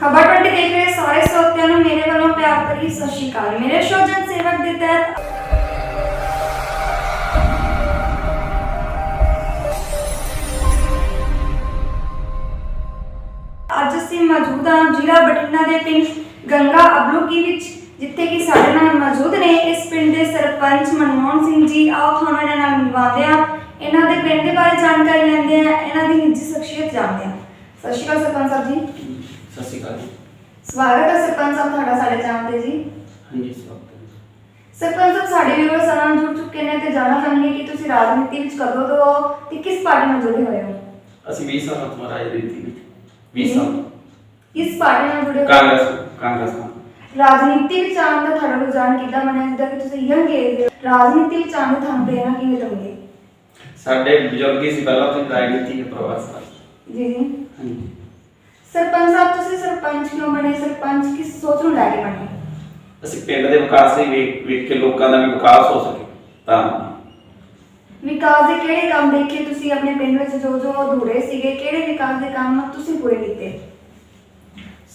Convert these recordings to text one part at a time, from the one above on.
खबर 20 देख रहे सारे श्रोतिਆਂ ਨੂੰ ਮੇਰੇ ਵੱਲੋਂ ਪਿਆਰ ਭਰੀ ਸਤਿ ਸ਼੍ਰੀ ਅਕਾਲ। ਮੇਰੇ ਸ਼ੋਅ ਜਨ ਸੇਵਕ ਦੇ ਤਹਿਤ ਅੱਜ ਅਸੀਂ ਮੌਜੂਦ ਹਾਂ ਜ਼ਿਲ੍ਹਾ ਬਠਿੰਡਾ ਦੇ ਪਿੰਡ ਗੰਗਾ ਅਬਲੂਕੀ ਵਿੱਚ, ਜਿੱਥੇ ਕਿ ਸਾਡੇ ਨਾਲ ਮੌਜੂਦ ਨੇ ਇਸ ਪਿੰਡ ਦੇ ਸਰਪੰਚ ਮਨਮੋਹਨ ਸਿੰਘ ਜੀ। ਆਓ ਤੁਹਾਨੂੰ ਇਹਨਾਂ ਨਾਲ ਮਿਲਵਾਉਂਦੇ ਹਾਂ, ਇਹਨਾਂ ਦੇ ਪਿੰਡ ਦੇ ਬਾਰੇ ਜਾਣਕਾਰੀ ਲੈਂਦੇ ਹਾਂ, ਇਹਨਾਂ ਦੀ ਨਿੱਜੀ ਸ਼ਖਸੀਅਤ ਜਾਣਦੇ ਹਾਂ। ਸਤਿ ਸ਼੍ਰੀ ਅਕਾਲ ਸਰਪੰਚ ਸਾਹਿਬ ਜੀ। ਸਤਿ ਸ਼੍ਰੀ ਅਕਾਲ ਜੀ। ਸਵਾਗਤ ਹੈ ਸਰਪੰਚ ਸਾਹਿਬ ਤੁਹਾਡਾ ਸਾਡੇ ਚੈਨਲ ਤੇ ਜੀ। ਹਾਂਜੀ ਸਵਾਗਤ ਹੈ। ਸਰਪੰਚ ਸਾਹਿਬ ਸਾਡੇ ਵੀਡੀਓ ਨਾਲ ਜੁੜ ਚੁੱਕੇ ਨੇ ਤੇ ਜਾਣਨਾ ਚਾਹੁੰਦੇ ਕਿ ਤੁਸੀਂ ਰਾਜਨੀਤੀ ਵਿੱਚ ਕਦੋਂ ਤੋਂ ਹੋ ਤੇ ਕਿਸ ਪਾਰਟੀ ਨਾਲ ਜੁੜੇ ਹੋਏ ਹੋ? ਅਸੀਂ 20 ਸਾਲ ਤੋਂ ਰਾਜਨੀਤੀ ਵਿੱਚ 20 ਸਾਲ ਕਿਸ ਪਾਰਟੀ ਨਾਲ ਜੁੜੇ ਹੋ? ਕਾਂਗਰਸ ਨਾਲ। ਰਾਜਨੀਤੀ ਵਿੱਚ ਆਉਣ ਦਾ ਤੁਹਾਡਾ ਰੁਝਾਨ ਕਿੱਦਾਂ ਬਣਿਆ? ਜਿੱਦਾਂ ਕਿ ਤੁਸੀਂ ਯੰਗ ਏਜ ਦੇ ਰਾਜਨੀਤੀ ਵਿੱਚ ਆਉਣ ਦਾ ਤੁਹਾਨੂੰ ਪ੍ਰੇਰਨਾ ਕਿਵੇਂ ਮਿਲੀ? ਸਾਡੇ ਬਜ਼ੁਰਗ ਹੀ ਸੀ ਪਹਿਲਾਂ ਤੋਂ ਰਾਜਨੀਤੀ ਦੇ ਪ੍ਰਵਾਸ ਦਾ। ਜੀ ਜੀ। ਹਾਂਜੀ। ਸਰਪੰਚ ਸਾਹਿਬ ਤੁਸੀਂ ਸਰਪੰਚ ਕਿਉਂ ਬਣੇ? ਸਰਪੰਚ ਕਿਸ ਸੋਚ ਨੂੰ ਲੈ ਕੇ ਬਣੇ? ਅਸੀਂ ਪਿੰਡ ਦੇ ਵਿਕਾਸ ਲਈ ਵੇਖ ਕੇ ਲੋਕਾਂ ਦਾ ਵੀ ਵਿਕਾਸ ਹੋ ਸਕੇ ਤਾਂ। ਵਿਕਾਸ ਦੇ ਕਿਹੜੇ ਕੰਮ ਦੇਖੇ ਤੁਸੀਂ ਆਪਣੇ ਪਿੰਡ ਵਿੱਚ ਜੋ ਜੋ ਅਧੂਰੇ ਸੀਗੇ? ਕਿਹੜੇ ਵਿਕਾਸ ਦੇ ਕੰਮ ਤੁਸੀਂ ਪੂਰੇ ਕੀਤੇ?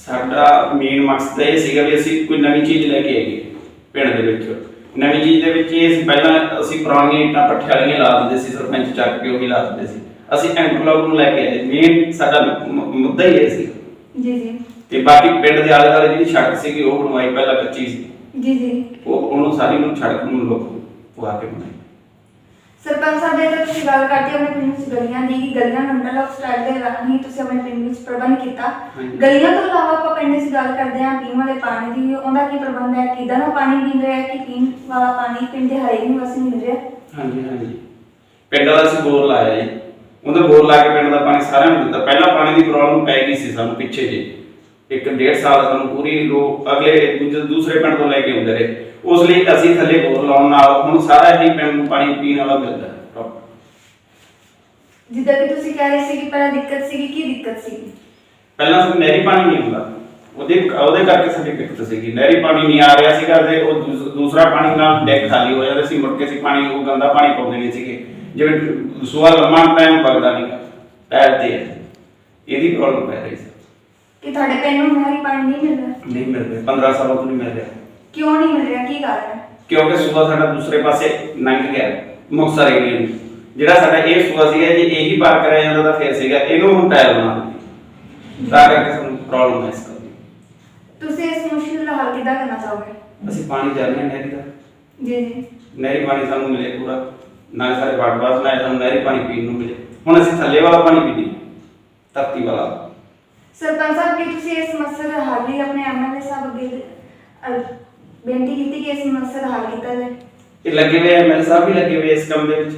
ਸਾਡਾ ਮੇਨ ਮਕਸਦ ਇਹ ਸੀਗਾ ਵੀ ਅਸੀਂ ਕੋਈ ਨਵੀਂ ਚੀਜ਼ ਲੈ ਕੇ ਆਈਏ ਪਿੰਡ ਦੇ ਵਿੱਚ। ਨਵੀਂ ਚੀਜ਼ ਦੇ ਵਿੱਚ ਇਹ ਸੀ, ਪਹਿਲਾਂ ਅਸੀਂ ਪੁਰਾਣੀਆਂ ਇੱਟਾਂ ਪੱਠੇ ਵਾਲੀਆਂ ਲਾ ਦਿੰਦੇ ਸੀ, ਸਰਪੰਚ ਚੱਕ ਕੇ ਉਹੀ ਲਾ ਦਿੰਦੇ ਸੀ। ਅਸੀਂ ਇੰਟਰਲੌਕ ਨੂੰ ਲੈ ਕੇ ਆਏ। ਮੇਨ ਸਾਡਾ ਮੁੱਦਾ ਹੀ ਇਹ ਸੀ। ਜੀ ਜੀ। ਤੇ ਬਾਕੀ ਪਿੰਡ ਦੇ ਆਲੇ ਦੁਆਲੇ ਜਿਹੜੀ ਸੜਕ ਸੀਗੀ ਉਹ ਬਣਵਾਈ, ਪਹਿਲਾਂ ਕੱਚੀ ਸੀ। ਜੀ ਜੀ। ਉਹਨੂੰ ਸਾਰੀ ਨੂੰ ਸੜਕ ਨੂੰ ਲੋਕ ਪਵਾ ਕੇ ਬਣਾਈ। ਸਰਪੰਚ ਸਾਹਿਬ ਜੇ ਤੁਸੀਂ ਗੱਲ ਕਰਦੇ ਆਪਣੇ ਪਿੰਡ ਵਿੱਚ ਗਲੀਆਂ ਦੀ, ਗਲੀਆਂ ਨੂੰ ਇੰਟਰਲੌਕ ਸਟਾਈਲ ਦੇ ਰਾਹੀਂ ਤੁਸੀਂ ਆਪਣੇ ਪਿੰਡ ਵਿੱਚ ਪ੍ਰਬੰਧ ਕੀਤਾ। ਗਲੀਆਂ ਤੋਂ ਇਲਾਵਾ ਆਪਾਂ ਪਿੰਡ ਵਿੱਚ ਗੱਲ ਕਰਦੇ ਹਾਂ ਪੀਣ ਵਾਲੇ ਪਾਣੀ ਦੀ, ਉਹਦਾ ਕੀ ਪ੍ਰਬੰਧ ਹੈ? ਕਿੱਦਾਂ ਦਾ ਪਾਣੀ ਮਿਲ ਰਿਹਾ ਹੈ ਕਿ ਪੀਣ ਵਾਲਾ ਪਾਣੀ ਪਿੰਡ ਦੇ ਹਰੇਕ ਨਿਵਾਸੀ ਨੂੰ ਮਿਲ ਰਿਹਾ? ਹਾਂਜੀ ਹਾਂਜੀ। ਪਿੰਡ ਵਾਲਾ ਅਸੀਂ ਬੋਰ ਲਾਇਆ ਜੀ, ਉਹਦਾ ਬੋਰ ਲਾ ਕੇ ਪਿੰਡ ਦਾ ਪਾਣੀ ਸਾਰਿਆਂ ਨੂੰ ਦਿੱਤਾ। ਪਹਿਲਾਂ ਪਾਣੀ ਦੀ ਪ੍ਰੋਬਲਮ ਪੈ ਗਈ ਸੀ ਸਾਨੂੰ ਪਿੱਛੇ ਜੇ 1.5 ਸਾਲ ਸਾਨੂੰ ਪੂਰੀ ਲੋਕ ਅਗਲੇ ਦੂਸਰੇ ਪਿੰਡ ਤੋਂ ਲੈ ਕੇ ਆਉਂਦੇ ਰਹੇ। ਉਸ ਲਈ ਅਸੀਂ ਥੱਲੇ ਬੋਰ ਲਾਉਣ ਨਾਲ ਹੁਣ ਸਾਰਾ ਹੀ ਪਿੰਡ ਨੂੰ ਪਾਣੀ ਪੀਣ ਵਾਲਾ ਮਿਲਦਾ ਹੈ। ਜਿੱਦਾਂ ਕਿ ਤੁਸੀਂ ਕਹਿ ਰਹੇ ਸੀ ਕਿ ਪਹਿਲਾਂ ਦਿੱਕਤ ਸੀਗੀ, ਕੀ ਦਿੱਕਤ ਸੀਗੀ? ਪਹਿਲਾਂ ਸਾਨੂੰ ਨਹਿਰੀ ਪਾਣੀ ਨਹੀਂ ਆਉਂਦਾ, ਉਹਦੇ ਕਰਕੇ ਸਾਡੀ ਦਿੱਕਤ ਸੀਗੀ। ਨਹਿਰੀ ਪਾਣੀ ਨਹੀਂ ਆ ਰਿਹਾ ਸੀਗਾ ਤੇ ਉਹ ਦੂਸਰਾ ਪਾਣੀ ਨਾਲ ਡੈਕ ਖਾਲੀ ਹੋ ਜਾਂਦਾ ਸੀ। ਮੁੜ ਕੇ ਅਸੀਂ ਪਾਣੀ ਉਹ ਗੰਦਾ ਪਾਣੀ ਪਾਉਂਦੇ ਨਹੀਂ ਸੀਗੇ, ਜਿਵੇਂ ਸੁਆ ਲੰਮਾ ਟਾਈਮ ਵਗਦਾ ਨਹੀਂ ਟਾਇਰ ਤੇ। ਇਹਦੀ ਪ੍ਰੋਬਲਮ ਪੈ ਰਹੀ ਸੀ ਕਿ ਤੁਹਾਡੇ ਪਿੰਡ ਨੂੰ ਨਹਿਰੀ ਪਾਣੀ ਨਹੀਂ ਮਿਲ ਰਿਹਾ? ਨਹੀਂ ਮਿਲ ਰਿਹਾ, 15 ਸਾਲਾਂ ਤੋਂ ਨਹੀਂ ਮਿਲ ਰਿਹਾ। ਕਿਉਂ ਨਹੀਂ ਮਿਲ ਰਿਹਾ? ਕੀ ਕਾਰਨ ਹੈ? ਕਿਉਂਕਿ ਸੂਆ ਸਾਡਾ ਦੂਸਰੇ ਪਾਸੇ ਲੰਘ ਗਿਆ, ਮੁਕਤਸਰ ਏਰੀਏ ਨੂੰ। ਜਿਹੜਾ ਸਾਡਾ ਇਹ ਸੂਆ ਸੀਗਾ ਜੇ ਇਹੀ ਪਾਰ ਕਰਿਆ ਜਾਂਦਾ ਤਾਂ ਫੇਰ ਸੀਗਾ, ਇਹਨੂੰ ਹੁਣ ਟਾਇਰ ਬਣਾ ਦਿੱਤੀ, ਤਾਂ ਕਰਕੇ ਸਾਨੂੰ ਪ੍ਰੋਬਲਮ ਹੈ ਇਸ ਕਰਕੇ। ਤੁਸੀਂ ਇਸ ਮੁਸ਼ਕਿਲ ਦਾ ਹੱਲ ਕਿੱਦਾਂ ਕਰਨਾ ਚਾਹੋਗੇ? ਅਸੀਂ ਪਾਣੀ ਚਾਹੁੰਦੇ ਹਾਂ ਨਹਿਰੀ ਦਾ। ਜੀ ਜੀ। ਨਹਿਰੀ ਪਾਣੀ ਸਾਨੂੰ ਮਿਲੇ ਪੂਰਾ, ਨਾਲੇ ਸਾਰੇ ਵਾਟਰ ਨਾਲ ਸਾਨੂੰ ਨਹਿਰੀ ਪਾਣੀ ਪੀਣ ਨੂੰ ਮਿਲੇ। ਹੁਣ ਅਸੀਂ ਥੱਲੇ ਵਾਲਾ ਪਾਣੀ ਪੀਂਦੇ, ਧਰਤੀ ਵਾਲਾ। ਸਰਪੰਚ ਸਾਹਿਬ ਕੀ ਤੁਸੀਂ ਇਸ ਸਮੱਸਿਆ ਦਾ ਹੱਲ ਲਈ ਆਪਣੇ ਐਮਐਲਏ ਸਾਹਿਬ ਅੱਗੇ ਬੇਨਤੀ ਕੀਤੀ ਕਿ ਇਸ ਸਮੱਸਿਆ ਦਾ ਹੱਲ ਕੀਤਾ ਜਾਏ? ਇਹ ਲੱਗੇ ਹੋਏ ਐਮਐਲਏ ਸਾਹਿਬ ਵੀ ਲੱਗੇ ਹੋਏ ਇਸ ਕੰਮ ਦੇ ਵਿੱਚ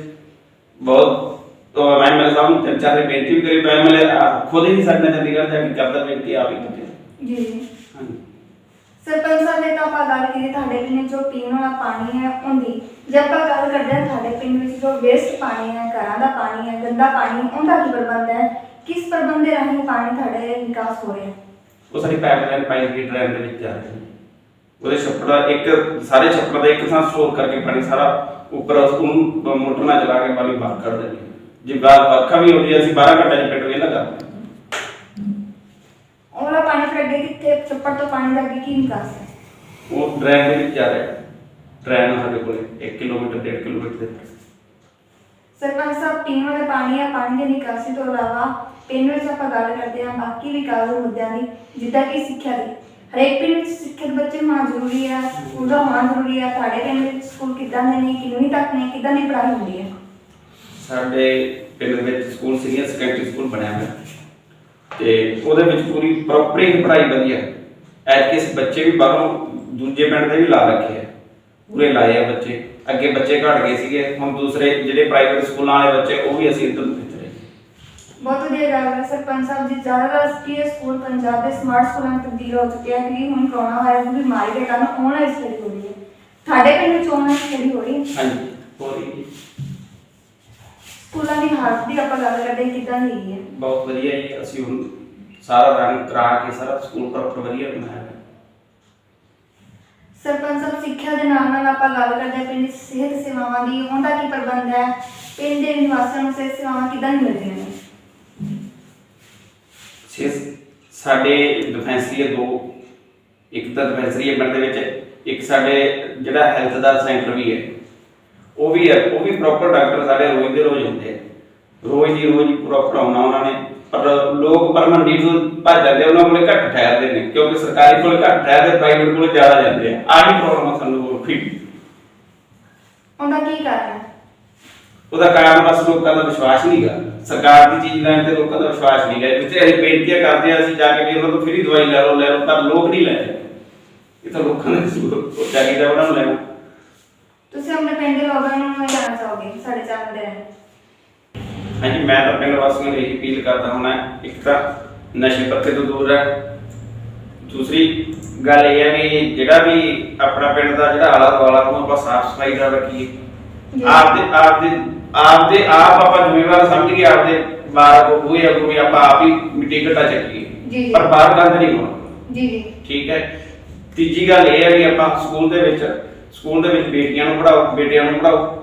ਬਹੁਤ। ਐਮਐਲਏ ਸਾਹਿਬ ਨੂੰ 3-4 ਬੇਨਤੀ ਵੀ ਕਰੀ, ਪਰ ਐਮਐਲਏ ਖੁਦ ਹੀ ਸਾਡੇ ਨਾਲ ਚੰਡੀਗੜ੍ਹ ਜਾ ਕੇ ਕਰਦਾ ਬੇਨਤੀ ਆ ਵੀ ਕੀਤੀ। ਜੀ ਜੀ। ਹਾਂਜੀ। ਸਰਪੰਚ ਸਾਹਿਬ ਨੇ ਤਾਂ ਆਪਾਂ ਗੱਲ ਕੀਤੀ ਤੁਹਾਡੇ ਪਿੰਡ ਜੋ ਪੀਣ ਵਾਲਾ ਪਾਣੀ ਹੈ ਉਹਦੀ, ਜੇ ਆਪਾਂ ਗੱਲ ਕਰਦੇ ਹਾਂ ਤੁਹਾਡੇ ਪਿੰਡ ਵਿੱਚ ਜੋ ਵੇਸਟ ਪਾਣੀ ਹੈ, ਘਰਾਂ ਦਾ ਪਾਣੀ ਹੈ, ਗੰਦਾ ਪਾਣੀ, ਉਹਦਾ ਕੀ ਪ੍ਰਬੰਧ ਹੈ? ਕਿਸ ਪ੍ਰਬੰਧ ਦੇ ਰਾਹੀਂ ਪਾਣੀ ਤੁਹਾਡੇ ਵਿਕਾਸ ਹੋ ਰਿਹਾ? ਉਹ ਸਾਡੀ ਪਾਈਪਲਾਈਨ ਪਾਈ ਗਈ ਡਰੇਨ ਦੇ ਵਿੱਚ ਜਾ ਰਹੀ ਹੈ। ਉਹਦੇ ਛੱਪੜ ਦਾ ਇੱਕ ਸਾਰੇ ਛੱਪੜ ਦਾ ਇੱਕ ਥਾਂ ਸਟੋਰ ਕਰਕੇ ਪਾਣੀ ਸਾਰਾ ਉੱਪਰ ਉਹਨੂੰ ਮੋਟਰ ਨਾਲ ਚਲਾ ਕੇ ਪਾਣੀ ਬਾਹਰ ਕੱਢ ਦਿੰਦੇ। ਜੇ ਵਰਖਾ ਵੀ ਹੁੰਦੀ ਹੈ ਅਸੀਂ 12 ਘੰਟੇ ਚ ਪਿੰਡ ਵਿਹਲਾ ਕਰਦੇ ਹਾਂ। ਉਹਦਾ ਪਾਣੀ ਫਿਰ ਅੱਗੇ ਕਿੱਥੇ? ਛੱਪੜ ਤੋਂ ਪਾਣੀ ਦਾ ਅੱਗੇ ਕੀ ਨਿਕਾਸ ਹੈ? ਉਹ ਡਰੇਨ ਦੇ ਵਿੱਚ ਜਾ ਰਿਹਾ। ਡਰੇਨ ਸਾਡੇ ਕੋਲ 1 ਕਿਲੋਮੀਟਰ 1.5 ਕਿਲੋਮੀਟਰ ਦੇ। ਸਰਪੰਚ ਸਾਹਿਬ ਪੀਣ ਵਾਲੇ ਪਾਣੀ ਜਾਂ ਪਾਣੀ ਦੀ ਨਿਕਾਸੀ ਤੋਂ ਇਲਾਵਾ ਪਿੰਡ ਵਿੱਚ ਆਪਾਂ ਗੱਲ ਕਰਦੇ ਹਾਂ ਬਾਕੀ ਵਿਕਾਸ ਦੇ ਮੁੱਦਿਆਂ ਦੀ, ਜਿੱਦਾਂ ਕਿ ਸਿੱਖਿਆ ਦੀ। ਹਰੇਕ ਪਿੰਡ ਵਿੱਚ ਸਿੱਖਿਅਤ ਬੱਚੇ ਹੋਣਾ ਜ਼ਰੂਰੀ ਹੈ, ਸਕੂਲ ਦਾ ਹੋਣਾ ਜ਼ਰੂਰੀ ਹੈ। ਤੁਹਾਡੇ ਪਿੰਡ ਵਿੱਚ ਸਕੂਲ ਕਿੱਦਾਂ ਦੇ ਨੇ? ਕਿੰਨੀ ਤੱਕ ਨੇ? ਕਿੱਦਾਂ ਦੀ ਪੜ੍ਹਾਈ ਹੁੰਦੀ ਹੈ? ਸਾਡੇ ਪਿੰਡ ਵਿੱਚ ਸਕੂਲ ਸੀਨੀਅਰ ਸੈਕੰਡਰੀ ਸਕੂਲ ਬਣਿਆ ਹੋਇਆ ਤੇ ਉਹਦੇ ਵਿੱਚ ਪੂਰੀ ਪ੍ਰੋਪਰ ਪੜ੍ਹਾਈ ਵਧੀਆ। ਐਤਕੀ ਬੱਚੇ ਵੀ ਬਾਹਰੋਂ ਦੂਜੇ ਪਿੰਡ ਦੇ ਵੀ ਲਾ ਰੱਖੇ ਆ, ਪੂਰੇ ਲਾਏ ਆ ਬੱਚੇ। ਅੱਗੇ ਬੱਚੇ ਘਟ ਗਏ ਸੀਗੇ, ਹੁਣ ਦੂਸਰੇ ਜਿਹੜੇ ਪ੍ਰਾਈਵੇਟ ਸਕੂਲਾਂ ਵਾਲੇ ਬੱਚੇ ਉਹ ਵੀ ਅਸੀਂ ਇੱਧਰ ਭੇਜ ਰਹੇ। ਬਹੁਤ ਵਧੀਆ ਗੱਲ ਹੈ ਸਰਪੰਚ ਸਾਹਿਬ ਜੀ। ਜ਼ਿਆਦਾਤਰ ਕੀ ਸਕੂਲ ਪੰਜਾਬ ਦੇ ਸਮਾਰਟ ਸਕੂਲਾਂ ਵਿੱਚ ਤਬਦੀਲ ਹੋ ਚੁੱਕੇ ਹਨ ਕਿ ਹੁਣ ਕਰੋਨਾ ਵਾਇਰਸ ਦੀ ਬਿਮਾਰੀ ਦੇ ਕਾਰਨ ਆਨਲਾਈਨ ਸਟੱਡੀ ਹੋ ਰਹੀ ਹੈ। ਤੁਹਾਡੇ ਪਿੰਡ ਵਿੱਚ ਆਨਲਾਈਨ ਸਟੱਡੀ ਹੋ ਰਹੀ ਹੈ? ਹਾਂਜੀ ਹੋ ਰਹੀ ਹੈ। ਸਕੂਲਾਂ ਦੀ ਹਾਲਤ ਦੀ ਆਪਾਂ ਗੱਲ ਕਰਦੇ ਕਿੱਦਾਂ ਦੀ ਹੈ? ਬਹੁਤ ਵਧੀਆ ਜੀ। ਅਸੀਂ ਹੁਣ ਸਾਰਾ ਰੰਗ ਕਰਾ ਕੇ ਸਾਰਾ ਸਕੂਲ ਪ੍ਰੋਪਰ ਵਧੀਆ ਬਣਾਇਆ ਹੈ। ਸਰਪੰਚ ਸਾਹਿਬ ਸਿੱਖਿਆ ਦੇ ਨਾਲ ਆਪਾਂ ਗੱਲ ਕਰਦੇ ਹਾਂ ਪਿੰਡ ਸਿਹਤ ਸੇਵਾਵਾਂ ਦੀ, ਉਹਦਾ ਕੀ ਪ੍ਰਬੰਧ ਹੈ? ਪਿੰਡ ਦੇ ਨਿਵਾਸੀਆਂ ਨੂੰ ਸਿਹਤ ਸੇਵਾਵਾਂ ਕਿੱਦਾਂ ਮਿਲਦੀਆਂ ਨੇ? ਸਾਡੇ ਡਿਸਪੈਂਸਰੀ ਹੈ 2, ਇੱਕ ਤਾਂ ਡਿਸਪੈਂਸਰੀ ਹੈ ਪਿੰਡ ਦੇ ਵਿੱਚ, ਇੱਕ ਸਾਡੇ ਜਿਹੜਾ ਹੈਲਥ ਦਾ ਸੈਂਟਰ ਵੀ ਹੈ, ਉਹ ਵੀ ਪ੍ਰੋਪਰ ਡਾਕਟਰ ਸਾਡੇ ਰੋਜ਼ ਦੇ ਰੋਜ਼ ਹੁੰਦੇ ਆ, ਰੋਜ਼ ਦੀ ਰੋਜ਼ ਪ੍ਰੋਪਰ ਆਉਣਾ ਉਹਨਾਂ ਨੇ। ਪਰ ਲੋਕ ਪਰਮਨੈਂਟ ਤੋਂ ਭੱਜ ਜਾਂਦੇ, ਉਹਨਾਂ ਕੋਲੇ ਘੱਟ ਠਹਿਰਦੇ ਨੇ, ਕਿਉਂਕਿ ਸਰਕਾਰੀ ਕੋਲ ਘੱਟ ਠਹਿਰਦੇ, ਪ੍ਰਾਈਵੇਟ ਕੋਲ ਜ਼ਿਆਦਾ ਜਾਂਦੇ ਆ। ਆਹ ਵੀ ਪ੍ਰੋਬਲਮ ਆ ਸਾਨੂੰ ਹੋਰ ਕੋਈ। ਉਹਦਾ ਕੀ ਕਾਰਨ ਹੈ? ਉਹਦਾ ਕਾਰਨ ਬਸ ਲੋਕਾਂ ਦਾ ਵਿਸ਼ਵਾਸ ਨਹੀਂ ਗਾ, ਸਰਕਾਰ ਦੀ ਚੀਜ਼ ਲੈਣ ਤੇ ਲੋਕਾਂ ਦਾ ਵਿਸ਼ਵਾਸ ਨਹੀਂ ਗਾ। ਜਿੱਥੇ ਅਸੀਂ ਬੇਨਤੀਆਂ ਕਰਦੇ ਆ ਅਸੀਂ ਜਾ ਕੇ ਵੀ ਉਹਨਾਂ ਤੋਂ ਫ੍ਰੀ ਦਵਾਈ ਲੈ ਲਓ, ਪਰ ਲੋਕ ਨਹੀਂ ਲੈਂਦੇ। ਇਹ ਤਾਂ ਲੋਕਾਂ ਦੇ ਚਾਹੀਦਾ ਉਹਨਾਂ ਨੂੰ ਲੈਣਾ। ਤੁਸੀਂ ਆਪਣੇ ਪਿੰਡ ਦੇ ਲੋਕਾਂ ਨੂੰ ਕੀ ਕਹਿਣਾ ਚਾਹੋਗੇ ਸਾਡੇ ਚੈਨਲ ਦੇ ਰਾਹੀਂ? ਹਾਂਜੀ, ਮੈਂ ਤਾਂ ਪਿੰਡ ਵਾਸੀਆਂ ਨੂੰ ਇਹੀ ਅਪੀਲ ਕਰਦਾ ਹਾਂ, ਇੱਕ ਤਾਂ ਨਸ਼ੇ ਪੱਤੇ ਤੋਂ ਦੂਰ ਰਹਿ, ਦੂਸਰੀ ਗੱਲ ਇਹ ਹੈ ਵੀ ਜਿਹੜਾ ਵੀ ਆਪਣਾ ਪਿੰਡ ਦਾ ਜਿਹੜਾ ਆਲਾ ਦੁਆਲਾ ਉਹਨੂੰ ਆਪਾਂ ਸਾਫ਼ ਸਫਾਈ ਦਾ ਰੱਖੀਏ। ਆਪਦੇ ਆਪਾਂ ਜ਼ਿੰਮੇਵਾਰ ਸਮਝ ਕੇ ਆਪਦੇ ਬਾਹਰ ਹੋਏ ਅੱਗੋਂ ਵੀ ਆਪਾਂ ਆਪ ਹੀ ਮਿੱਟੀ ਘਟਾ ਚੱਕੀਏ, ਪਰ ਬਾਹਰ ਗੰਦ ਨਹੀਂ ਹੋਣਾ। ਜੀ ਠੀਕ ਹੈ। ਤੀਜੀ ਗੱਲ ਇਹ ਹੈ ਵੀ ਆਪਾਂ ਸਕੂਲ ਦੇ ਵਿੱਚ ਬੇਟੀਆਂ ਨੂੰ ਪੜਾਓ, ਬੇਟਿਆਂ ਨੂੰ ਪੜਾਓ।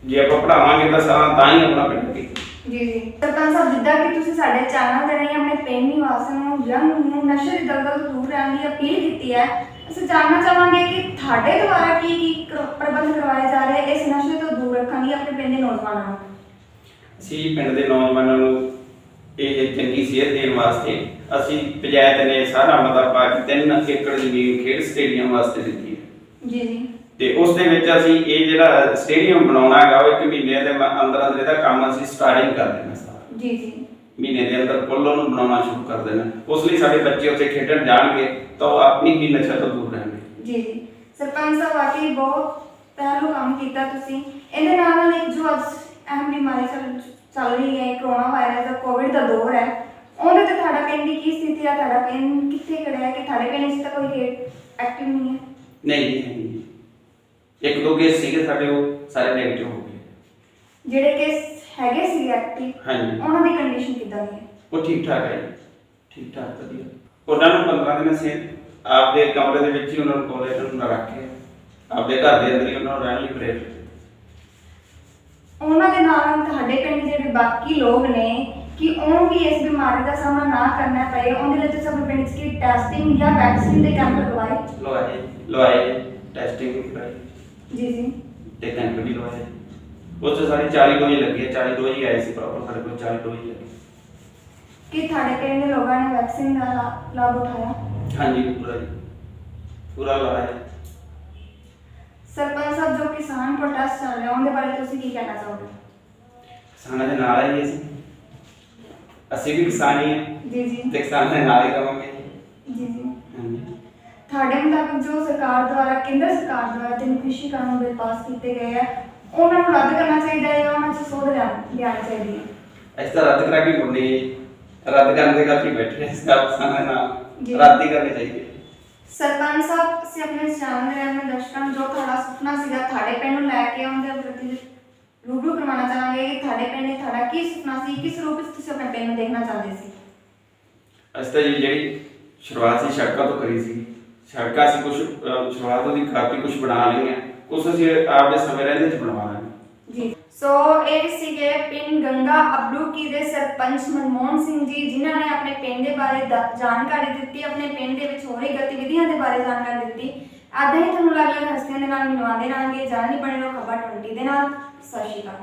ਜੇ ਆਪਾਂ ਪੜਾਵਾਂਗੇ ਤਾਂ ਹੀ ਆਪਣਾ ਪਿੰਡ ਅੱਗੇ। ਜੀ ਸਰਪੰਚ ਸਾਹਿਬ, ਜਿੱਦਾਂ ਕਿ ਤੁਸੀਂ ਸਾਡੇ ਚੈਨਲ ਦੇ ਰਾਹੀਂ ਆਪਣੇ ਪਿੰਡ ਨਿਵਾਸੀਆਂ ਨੂੰ ਜੰਗ ਨੂੰ ਨਸ਼ੇ ਦੀ ਦਲਦਲ ਤੋਂ ਦੂਰ ਰਹਿਣ ਦੀ ਅਪੀਲ ਕੀਤੀ ਹੈ, ਅਸੀਂ ਜਾਣਨਾ ਚਾਹਾਂਗੇ ਕਿ ਤੁਹਾਡੇ ਦੁਆਰਾ ਕੀ ਪ੍ਰਬੰਧ ਕਰਵਾਏ ਜਾ ਰਹੇ ਇਸ ਨਸ਼ੇ ਤੋਂ ਦੂਰ ਰੱਖਣ ਲਈ ਆਪਣੇ ਪਿੰਡ ਦੇ ਨੌਜਵਾਨਾਂ ਨੂੰ? ਅਸੀਂ ਪਿੰਡ ਦੇ ਨੌਜਵਾਨਾਂ ਨੂੰ ਇਹ ਚੰਗੀ ਸਿਹਤ ਦੇਣ ਵਾਸਤੇ ਅਸੀਂ ਪੰਚਾਇਤ ਨੇ ਸਾਰਾ ਮਤਾ ਪਾ ਕੇ 3 ਏਕੜ ਜ਼ਮੀਨ ਖੇਡ ਸਟੇਡੀਅਮ ਵਾਸਤੇ ਦਿੱਤੀ ਹੈ। ਜੀ ਤੇ ਉਸ ਦੇ ਵਿੱਚ ਅਸੀਂ ਇਹ ਜਿਹੜਾ ਸਟੇਡੀਅਮ ਬਣਾਉਣਾ ਹੈਗਾ ਉਹ 1 ਮਹੀਨੇ ਦੇ ਅੰਦਰ ਇਹਦਾ ਕੰਮ ਅਸੀਂ ਸਟਾਰਟਿੰਗ ਕਰ ਦੇਣਾ ਸਾਰਾ। ਜੀ ਮਹੀਨੇ ਦੇ ਅੰਦਰ ਕੁੱਲ ਉਹਨੂੰ ਬਣਾਉਣਾ ਸ਼ੁਰੂ ਕਰ ਦੇਣਾ। ਉਸ ਲਈ ਸਾਡੇ ਬੱਚੇ ਉੱਥੇ ਖੇਡਣ ਜਾਣਗੇ ਤਾਂ ਉਹ ਆਪਣੀ ਹੀ ਨਸ਼ਾ ਤੋਂ ਦੂਰ ਰਹਿਣਗੇ। ਜੀ ਸਰਪੰਚ ਸਾਹਿਬ, ਵਾਕਈ ਬਹੁਤ ਪਹਿਲੂ ਕੰਮ ਕੀਤਾ ਤੁਸੀਂ। ਇਹਦੇ ਨਾਲ ਇੱਕ ਜੋ ਅੱਜ ਅਹਿਮ ਬਿਮਾਰੀ ਚੱਲ ਰਹੀ ਹੈ, ਕਰੋਨਾ ਵਾਇਰਸ ਦਾ, ਕੋਵਿਡ ਦਾ ਦੌਰ ਹੈ, ਉਹਦੇ ਤੇ ਤੁਹਾਡਾ ਪਿੰਡ ਦੀ ਕੀ ਸਥਿਤੀ ਹੈ? ਤੁਹਾਡਾ ਪਿੰਡ ਕਿੱਥੇ ਖੜਾ ਹੈ ਕਿ ਤੁਹਾਡੇ ਪਿੰਡ 'ਚ ਤਾਂ ਕੋਈ ਕੇਸ ਐਕਟਿਵ ਨਹੀਂ ਹੈ? ਨਹੀਂ ਜੀ, 1-2 ਕੇਸ ਸੀਗੇ ਸਾਡੇ, ਉਹ ਸਾਰੇ ਨੈਗੇਟਿਵ ਹੋ ਗਏ। ਜਿਹੜੇ ਕੇਸ ਹੈਗੇ ਸੀ ਐਕਟਿਵ, ਹਾਂਜੀ, ਉਹਨਾਂ ਦੀ ਕੰਡੀਸ਼ਨ ਕਿੱਦਾਂ ਦੀ ਹੈ? ਉਹ ਠੀਕ ਠਾਕ ਹੈ ਜੀ, ਠੀਕ ਠਾਕ ਵਧੀਆ। ਉਹਨਾਂ ਨੂੰ 15 ਦਿਨ ਅਸੀਂ ਆਪਦੇ ਕਮਰੇ ਦੇ ਵਿੱਚ ਹੀ ਉਹਨਾਂ ਨੂੰ ਕੋਲੇ ਰੱਖ ਕੇ ਆਪਦੇ ਘਰ ਦੇ ਅੰਦਰ ਹੀ ਉਹਨਾਂ ਨੂੰ ਰਹਿਣ ਲਈ ਪ੍ਰੇਰਿਤ ਕੀਤਾ। ਉਹਨਾਂ ਦੇ ਨਾਲ ਤੁਹਾਡੇ ਪਿੰਡ ਦੇ ਜਿਹੜੇ ਬਾਕੀ ਲੋਕ ਨੇ ਕਿ ਉਹ ਵੀ ਇਸ ਬਿਮਾਰੀ ਦਾ ਸਾਹਮਣਾ ਨਾ ਕਰਨਾ ਪਏ, ਉਹਦੇ ਲਈ ਤੁਸੀਂ ਆਪਣੇ ਪਿੰਡ 'ਚ ਕੀ ਟੈਸਟਿੰਗ ਜਾਂ ਵੈਕਸੀਨ ਦੇ ਕੈਂਪ ਲਵਾਏ ਟੈਸਟਿੰਗ ਵੀ ਕਰਾਈ ਜੀ ਤੇ ਕੈਂਪ ਵੀ ਲਵਾਏ। ਉਹ 'ਚ ਸਾਡੇ 40 ਡੋਜ਼ ਲੱਗੀ ਹੈ, 40 ਡੋਜ਼ ਹੀ ਆਏ ਸੀ ਪ੍ਰੋਪਰ, ਸਾਡੇ ਕੋਲ 40 ਡੋਜ਼ ਹੀ ਆਏ। ਕਿ ਤੁਹਾਡੇ ਪਿੰਡ ਦੇ ਲੋਕਾਂ ਨੇ ਵੈਕਸੀਨ ਦਾ ਲਾਭ ਉਠਾਇਆ? ਹਾਂਜੀ, ਪੂਰਾ ਲਾਇਆ। ਸਰਪੰਚ ਸਾਹਿਬ, ਜੋ ਕਿਸਾਨ ਪ੍ਰੋਟੈਸਟ ਚੱਲ ਰਿਹਾ ਉਹਦੇ ਬਾਰੇ ਤੁਸੀਂ ਕੀ ਕਹਿਣਾ ਚਾਹੋਗੇ? ਕਿਸਾਨਾਂ ਦੇ ਨਾਲ ਹੈ ਜੀ, ਅਸੀਂ ਵੀ ਕਿਸਾਨ ਹੀ ਹਾਂ ਜੀ ਤੇ ਕਿਸਾਨ ਦੇ ਨਾਲ ਹੀ ਰਹਾਂਗੇ। ਜੀ ਹਾਂਜੀ, ਤੁਹਾਡੇ ਮੁਤਾਬਿਕ ਜੋ ਸਰਕਾਰ ਦੁਆਰਾ, ਕੇਂਦਰ ਸਰਕਾਰ ਦੁਆਰਾ ਤਿੰਨ ਕ੍ਰਿਸ਼ੀ ਕਾਨੂੰਨ ਬਿੱਲ ਪਾਸ ਕੀਤੇ ਗਏ ਆ, ਉਹਨਾਂ ਨੂੰ ਰੱਦ ਕਰਨਾ ਚਾਹੀਦਾ ਹੈ ਜਾਂ ਉਹਨਾਂ 'ਚ ਸੋਧ ਲਿਆਉਣੀ ਚਾਹੀਦੀ ਹੈ? ਅਸੀਂ ਤਾਂ ਰੱਦ ਕਰਾ ਕੇ ਮੁੰਡੇ ਰੱਦ ਕਰਨ ਦੇ ਕਰਕੇ ਬੈਠੇ ਹਾਂ। ਇਸ ਦਾ ਕਿਸਾਨਾਂ ਦੇ ਨਾਲ ਰੱਦ ਹੀ ਕਰਨੀ ਚਾਹੀਦੀ ਹੈ। ਸਰਪੰਚ ਸਾਹਿਬ, ਅਸੀਂ ਆਪਣੇ ਚੈਨਲ ਦੇ ਰਾਹੀਂ ਦਰਸ਼ਕਾਂ ਨੂੰ ਜੋ ਤੁਹਾਡਾ ਸੁਪਨਾ ਸੀਗਾ ਤੁਹਾਡੇ ਪਿੰਡ ਨੂੰ ਲੈ ਕੇ ਆਉਂਦੇ ਪ੍ਰਤੀ ਰੂਬਰੂ ਕਰਵਾਉਣਾ ਚਾਹਾਂਗੇ ਕਿ ਤੁਹਾਡੇ ਪਿੰਡ ਨੇ ਤੁਹਾਡਾ ਕੀ ਸੁਪਨਾ ਸੀ, ਕਿਸ ਰੂਪ ਵਿੱਚ ਤੁਸੀਂ ਆਪਣੇ ਪਿੰਡ ਨੂੰ ਦੇਖਣਾ ਚਾਹੁੰਦੇ ਸੀ? ਅਸੀਂ ਤਾਂ ਜਿਹੜੀ ਸ਼ੁਰੂਆਤ ਸੀ ਸੜਕਾਂ ਤੋਂ ਕਰੀ ਸੀ। ਸੜਕਾਂ ਅਸੀਂ ਕੁਝ ਸ਼ੁਰੂਆਤ ਉਹਦੀ ਕਾਫੀ ਕੁਝ ਬਣਾ ਲਈਆਂ, ਕੁਝ ਅਸੀਂ ਆਪਦੇ ਸਮੇਂ ਰਹਿੰਦੇ 'ਚ ਬਣਵਾ ਲਾਂਗੇ ਜੀ। ਸੋ ਇਹ ਸੀਗੇ ਪਿੰਡ ਗੰਗਾ ਅਬਲੂਕੀ ਦੇ ਸਰਪੰਚ ਮਨਮੋਹਨ ਸਿੰਘ ਜੀ, ਜਿਨ੍ਹਾਂ ਨੇ ਆਪਣੇ ਪਿੰਡ ਦੇ ਬਾਰੇ ਜਾਣਕਾਰੀ ਦਿੱਤੀ, ਆਪਣੇ ਪਿੰਡ ਦੇ ਵਿੱਚ ਹੋ ਰਹੀ ਗਤੀਵਿਧੀਆਂ ਦੇ ਬਾਰੇ ਜਾਣਕਾਰੀ ਦਿੱਤੀ। ਏਦਾਂ ਹੀ ਤੁਹਾਨੂੰ ਅਲੱਗ-ਅਲੱਗ ਹਸਤੀਆਂ ਦੇ ਨਾਲ ਮਿਲਵਾਉਂਦੇ ਰਹਾਂਗੇ। ਜਾਣਨੀ ਬਣੇ ਰਹੋ ਖਬਰ 20 ਦੇ ਨਾਲ। ਸਤਿ ਸ਼੍ਰੀ ਅਕਾਲ।